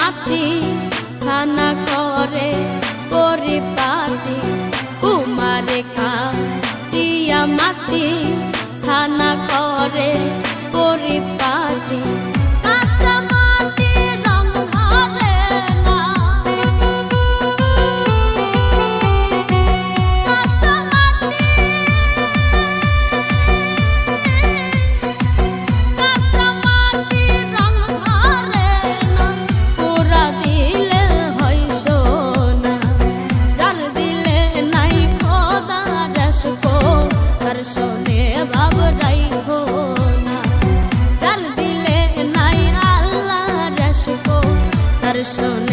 মাটি ছানা করে পরিপাটি কুমারে কাটিয়া মাটি ছানা করে পরিপাটি কাঁচা মাটি রং ধরে না কাঁচা মাটি রং ধরে না পোড়া দিলে হয় সোনা জাল দিলে নাই খোদা রসকো তার শোনে ভাব রাইখো না জাল দিলে নাই আল্লাহ রসকো তার শোনে